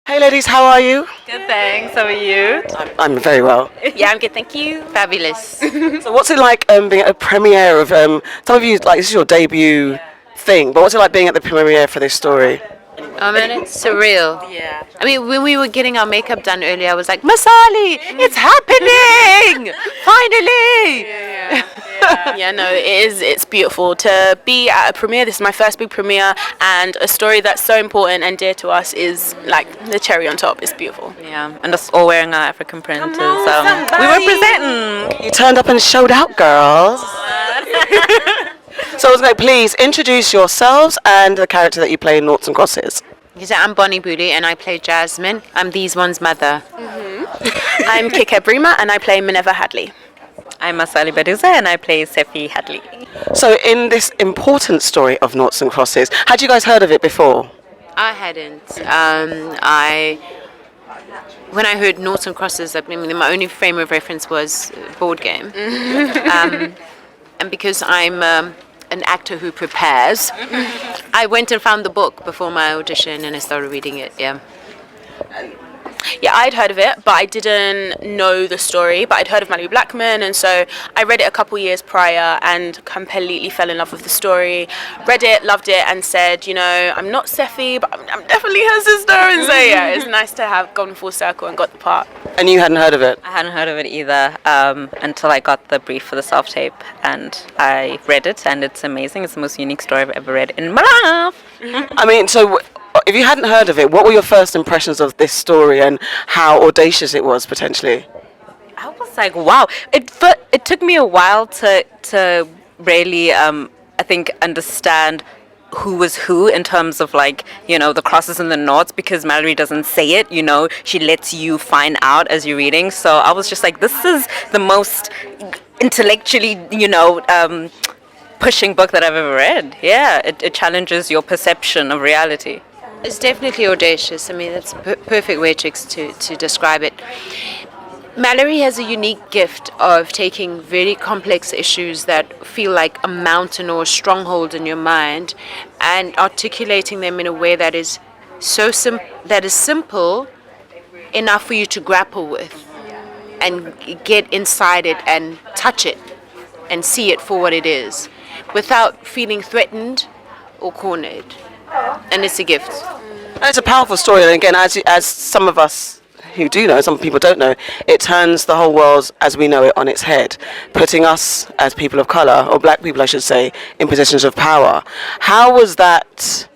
Hey ladies, how are you? Good, thanks. How are you? I'm very well. Yeah, I'm good, thank you. Fabulous. So what's it like being at a premiere of, some of you, like this is your debut thing, but what's it like being at the premiere for this story? Oh man, it's surreal. Yeah. I mean, when we were getting our makeup done earlier, I was like, Masali, it's happening! Finally! Yeah, no, it is. It's beautiful to be at a premiere. This is my first big premiere, and a story that's so important and dear to us is like the cherry on top. It's beautiful. Yeah, and us all wearing our African printers. We representing. You turned up and showed out, girls. So I was like, please introduce yourselves and the character that you play in Noughts Crosses. So I'm Mbuli and I play Jasmine. I'm these one's mother. I'm Kike Brimah, and I play Minerva Hadley. I'm Masali Baduza and I play Sephy Hadley. So in this important story of Noughts Crosses, had you guys heard of it before? I hadn't. When I heard Noughts Crosses, I mean, my only frame of reference was board game. And because I'm an actor who prepares, I went and found the book before my audition and I started reading it. Yeah, I'd heard of it, but I didn't know the story. But I'd heard of Malorie Blackman, and so I read it a couple years prior and completely fell in love with the story. Read it, loved it, and said, you know, I'm not Sephy, but I'm definitely her sister. And so yeah, it's nice to have gone full circle and got the part. And you hadn't heard of it? I hadn't heard of it either until I got the brief for the self-tape and I read it and it's amazing. It's the most unique story I've ever read in my life. I mean, so if you hadn't heard of it, what were your first impressions of this story and how audacious it was potentially? I was like, wow. It took me a while to really, I think, understand who was who in terms of like, you know, the crosses and the noughts, because Malorie doesn't say it, you know, she lets you find out as you're reading. So I was just like, this is the most intellectually, you know, pushing book that I've ever read. Yeah, it challenges your perception of reality. It's definitely audacious. I mean, that's a perfect way to describe it. Malorie has a unique gift of taking very complex issues that feel like a mountain or a stronghold in your mind and articulating them in a way that is simple enough for you to grapple with and get inside it and touch it and see it for what it is without feeling threatened or cornered. And it's a gift. And it's a powerful story, and again, as some of us who do know, some people don't know, it turns the whole world as we know it on its head, putting us as people of colour, or black people I should say, in positions of power. How was that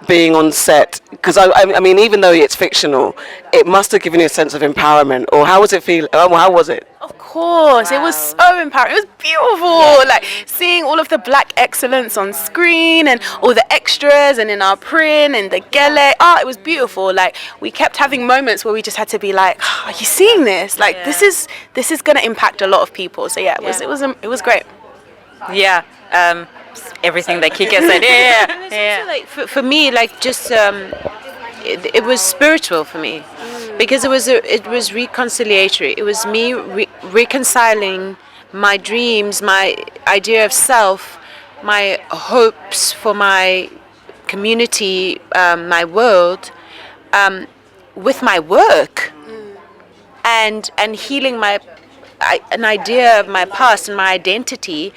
being on set? Because I mean, even though it's fictional, it must have given you a sense of empowerment, or how was it feel? How was it? Of course, It was so empowering. It was beautiful, like seeing all of the black excellence on screen and all the extras and in our print and the gele. It was beautiful. Like we kept having moments where we just had to be like, are you seeing this? Like this is going to impact a lot of people. So yeah, it was great. Yeah, everything that Kike said. Yeah. Also, like for me, like just it was spiritual for me because it was reconciliatory. It was me reconciling my dreams, my idea of self, my hopes for my community, my world, with my work, and healing an idea of my past and my identity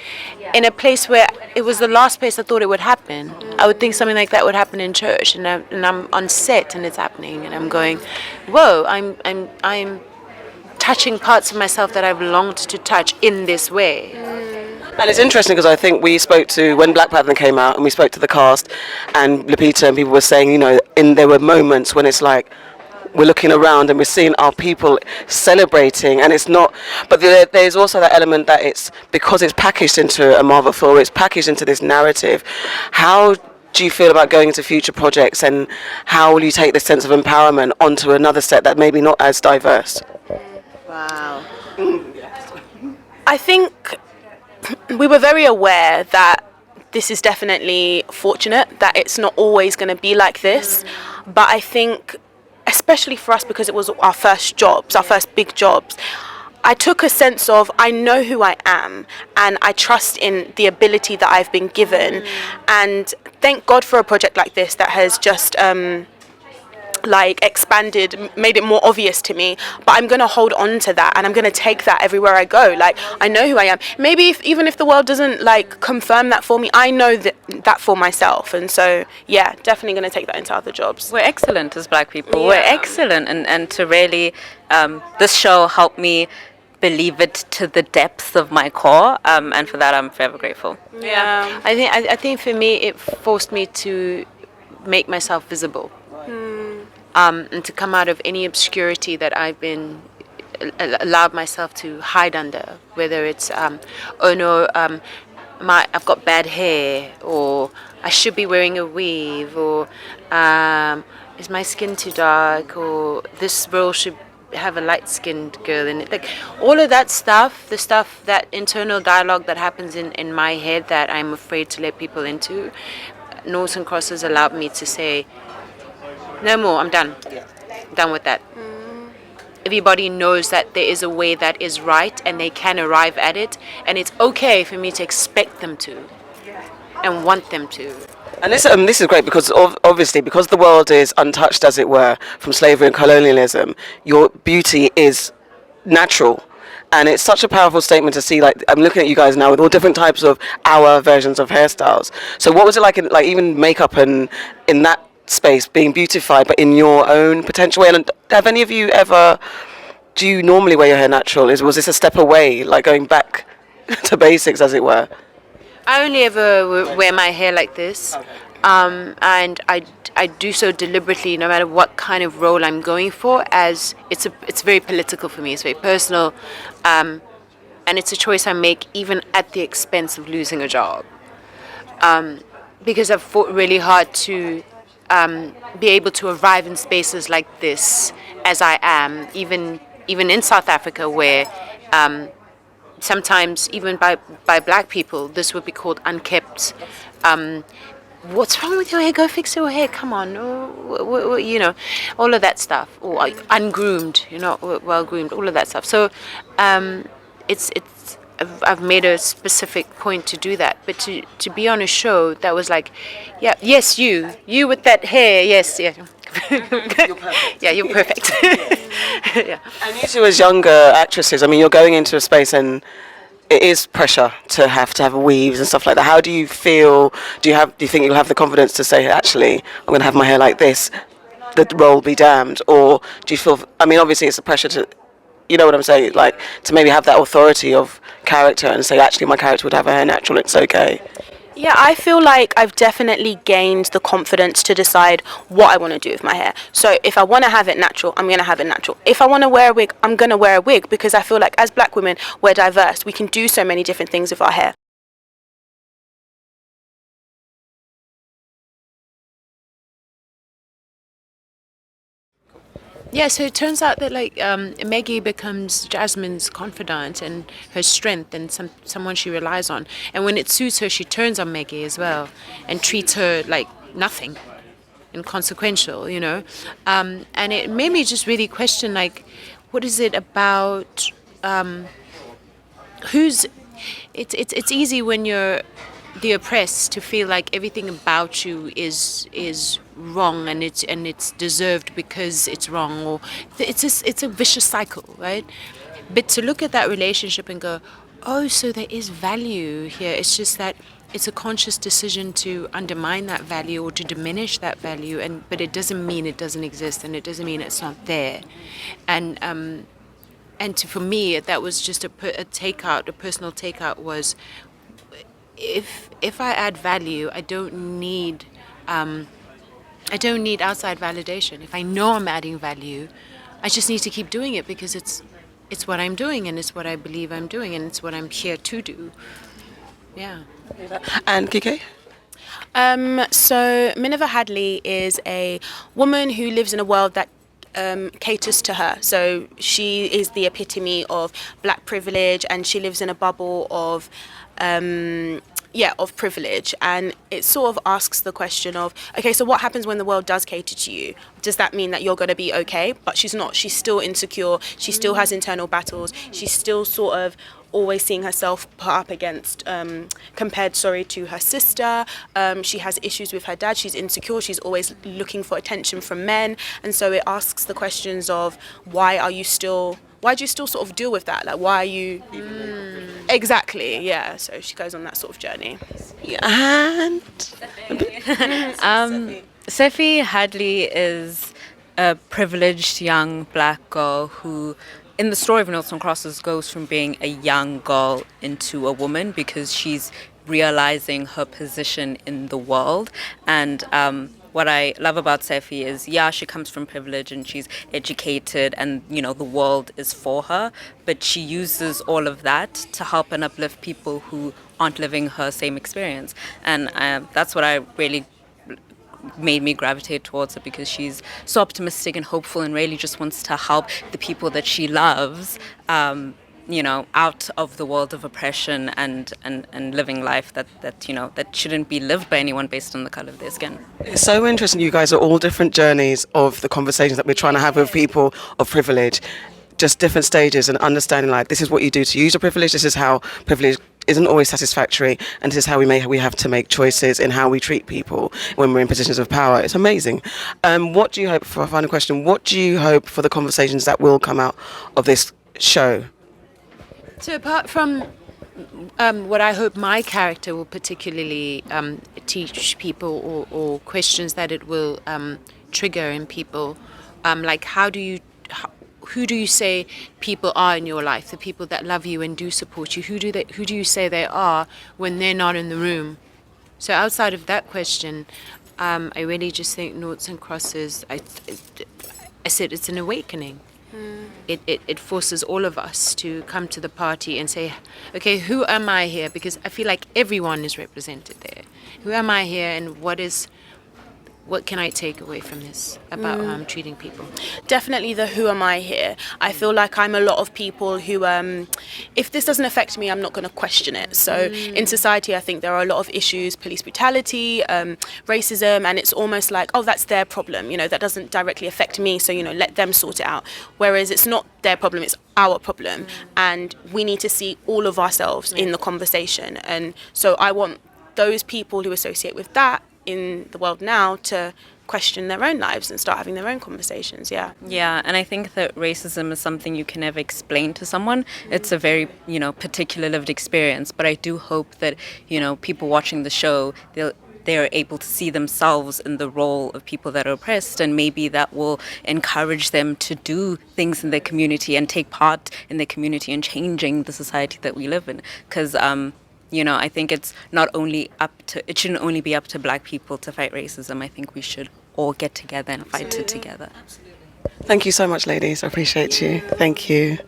in a place where it was the last place I thought it would happen. I would think something like that would happen in church, and I'm on set and it's happening, and I'm going, whoa! I'm touching parts of myself that I've longed to touch in this way. And it's interesting because I think we spoke to, when Black Panther came out, and we spoke to the cast and Lupita, and people were saying, you know, there were moments when it's like, we're looking around and we're seeing our people celebrating, and it's not, but there's also that element that it's because it's packaged into a Marvel film, it's packaged into this narrative. How do you feel about going into future projects, and how will you take this sense of empowerment onto another set that maybe not as diverse? Wow. I think we were very aware that this is definitely fortunate that it's not always going to be like this, but I think especially for us, because it was our first jobs, our first big jobs, I took a sense of, I know who I am and I trust in the ability that I've been given. And thank God for a project like this that has just like expanded, made it more obvious to me, but I'm gonna hold on to that, and I'm gonna take that everywhere I go. Like, I know who I am. Maybe even if the world doesn't like confirm that for me, I know that for myself. And so yeah, definitely gonna take that into other jobs. We're excellent as Black people. Yeah. We're excellent, and to really, this show helped me believe it to the depths of my core, and for that I'm forever grateful. Yeah. I think for me it forced me to make myself visible. And to come out of any obscurity that I've been allowed myself to hide under, whether it's oh no, I've got bad hair, or I should be wearing a weave, or is my skin too dark, or this role should have a light-skinned girl in it. Like all of that stuff, that internal dialogue that happens in my head that I'm afraid to let people into. Noughts and Crosses allowed me to say, no more, I'm done. Done with that. Everybody knows that there is a way that is right and they can arrive at it, and it's okay for me to expect them to and want them to. And this is great because obviously because the world is untouched, as it were, from slavery and colonialism, your beauty is natural. And it's such a powerful statement to see. Like, I'm looking at you guys now with all different types of our versions of hairstyles. So what was it like, like even makeup and in that space being beautified, but in your own potential way? And have any of you ever? Do you normally wear your hair natural? Was this a step away, like going back to basics, as it were? I only ever wear my hair like this, and I do so deliberately, no matter what kind of role I'm going for. As it's very political for me. It's very personal, and it's a choice I make even at the expense of losing a job, because I've fought really hard to be able to arrive in spaces like this as I am, even in South Africa, where sometimes even by Black people this would be called unkept. What's wrong with your hair? Go fix your hair. Come on, you know, all of that stuff. Or ungroomed, you're not well groomed. All of that stuff. So I've made a specific point to do that. But to be on a show that was like, yeah, yes, you with that hair, yes, yeah. You're perfect. Yeah, you're perfect. Yeah. And you two as younger actresses, I mean, you're going into a space and it is pressure to have weaves and stuff like that. How do you feel? Do you think you'll have the confidence to say, actually, I'm going to have my hair like this, the role be damned? Or do you feel, I mean, obviously it's a pressure to, you know what I'm saying, like to maybe have that authority of character and say, actually, my character would have her hair natural, it's okay. Yeah, I feel like I've definitely gained the confidence to decide what I want to do with my hair. So if I want to have it natural, I'm going to have it natural. If I want to wear a wig, I'm going to wear a wig, because I feel like as Black women, we're diverse. We can do so many different things with our hair. Yeah, so it turns out that like Maggie becomes Jasmine's confidant and her strength and someone she relies on. And when it suits her, she turns on Maggie as well and treats her like nothing, inconsequential, you know. And it made me just really question, like, what is it about? It's easy when you're the oppressed to feel like everything about you is wrong and it's deserved because it's wrong, or it's a vicious cycle, right? But to look at that relationship and go, oh, so there is value here. It's just that it's a conscious decision to undermine that value or to diminish that value, but it doesn't mean it doesn't exist, and it doesn't mean it's not there. And for me, that was just a personal takeout was, if I add value, I don't need outside validation. If I know I'm adding value, I just need to keep doing it because it's what I'm doing, and it's what I believe I'm doing, and it's what I'm here to do. Yeah. And Kike? So Minerva Hadley is a woman who lives in a world that caters to her. So she is the epitome of Black privilege, and she lives in a bubble of of privilege, and it sort of asks the question of, okay, so what happens when the world does cater to you? Does that mean that you're going to be okay? But she's not. She's still insecure. She still has internal battles. She's still sort of always seeing herself put up against, compared to her sister. She has issues with her dad. She's insecure. She's always looking for attention from men, and so it asks the questions of, why do you still sort of deal with that? Like, why are you... Exactly, yeah. So she goes on that sort of journey. And Sephy Hadley is a privileged young black girl who, in the story of Noughts Crosses, goes from being a young girl into a woman because she's realizing her position in the world. And what I love about Sephy is, she comes from privilege and she's educated and, the world is for her, but she uses all of that to help and uplift people who aren't living her same experience. And that's what I really made me gravitate towards her, because she's so optimistic and hopeful and really just wants to help the people that she loves out of the world of oppression and living life that shouldn't be lived by anyone based on the color of their skin. It's so interesting. You guys are all different journeys of the conversations that we're trying to have with people of privilege, just different stages, and understanding, like, this is what you do to use your privilege. This is how privilege isn't always satisfactory, and this is how we have to make choices in how we treat people when we're in positions of power. It's amazing. What do you hope, for a final question, what do you hope for the conversations that will come out of this show? So apart from what I hope my character will particularly teach people, or questions that it will trigger in people, like who do you say people are in your life? The people that love you and do support you. Who do you say they are when they're not in the room? So outside of that question, I really just think Noughts and Crosses, I said it's an awakening. It forces all of us to come to the party and say, okay, who am I here? Because I feel like everyone is represented there. Who am I here, and what can I take away from this about treating people? Definitely the who am I here. I feel like I'm a lot of people who, if this doesn't affect me, I'm not going to question it. So in society, I think there are a lot of issues, police brutality, racism, and it's almost like, oh, that's their problem. That doesn't directly affect me, so, let them sort it out. Whereas it's not their problem, it's our problem. And we need to see all of ourselves in the conversation. And so I want those people who associate with that in the world now to question their own lives and start having their own conversations. Yeah, and I think that racism is something you can never explain to someone. It's a very particular lived experience, but I do hope that people watching the show, they're able to see themselves in the role of people that are oppressed, and maybe that will encourage them to do things in their community and take part in their community and changing the society that we live in. Because I think it shouldn't only be up to black people to fight racism. I think we should all get together and fight it together. Thank you so much, ladies. I appreciate you. Thank you.